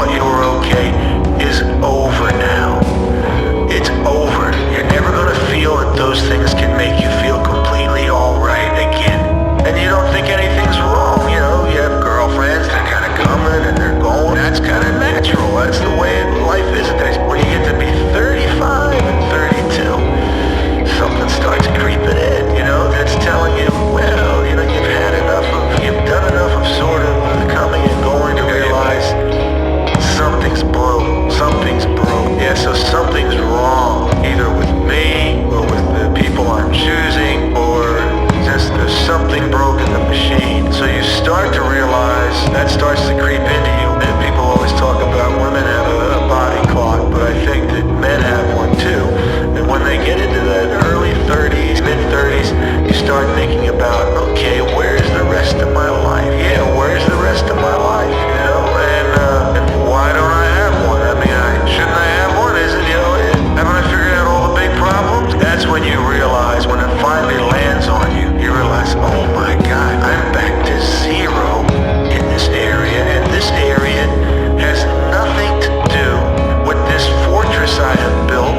thought you were okay is over now. It's over. You're never gonna feel that those things can make you feel completely alright again. And you don't think anything's wrong, you know, you have girlfriends, they're kinda coming and they're going. That's kinda natural. That's the way life is. When you get to be 35 and 32, something starts creeping in, you know, that's telling you, well, you know, you've done enough of sort of coming and going to realize something's broke. Something's broke. Yeah, so something's wrong, either with me or with the people I'm choosing, or just there's something broke in the machine. So you start to realize that starts to creep into you. And people always talk about women have a body clock, but I think that men have one too. And when they get into the early 30s, mid-30s, you start thinking about, okay, where's the rest of my life? Yeah, where's the rest of my life? You know, and why don't I have one? I mean, shouldn't I have one? Is it, you know, haven't I figured out all the big problems? That's when you realize, when it finally lands on you, you realize, oh my God, I'm back to zero in this area, and this area has nothing to do with this fortress I have built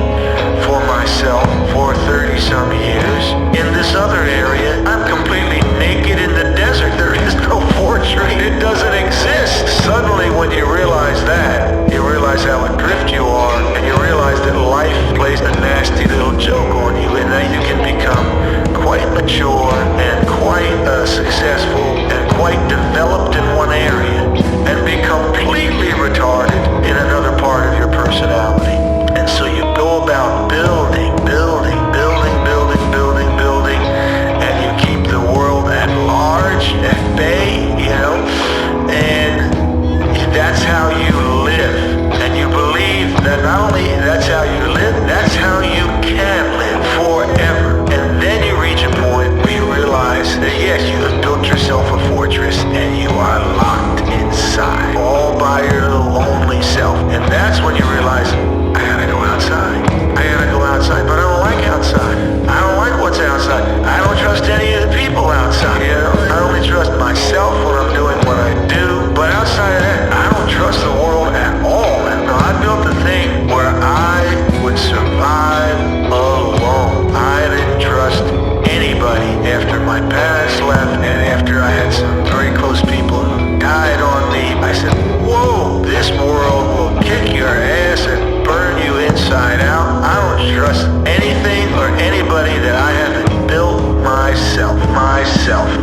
for myself for 30-some years. In this other area, I'm completely naked in the desert. There is no fortress. It doesn't exist. Suddenly, when you realize that, you realize how adrift you are, and you realize that life plays a nasty little joke on you, and that you can become quite mature and quite successful and quite developed in one area and be completely retarded in another part of your personality. And so you go about building, and you keep the world at large, at bay, you know, and that's how you live. And you believe that not only that's how you live, that's how you can live forever. And then you reach a point where you realize that yes, you have built yourself a fortress and you are locked inside, all by your lonely self. And that's when you realize, I gotta go outside. But I don't like outside. I don't like what's outside. I don't trust any of the people outside. You know, I only trust myself when I'm doing what I do. But outside of that, I don't trust the world at all. And I built a thing where I would survive alone. I didn't trust anybody after my parents left and after I had some very close people who died on me. I said, whoa, this world will kick your ass and burn you inside out. I don't trust anything or anybody that I haven't built myself. Myself.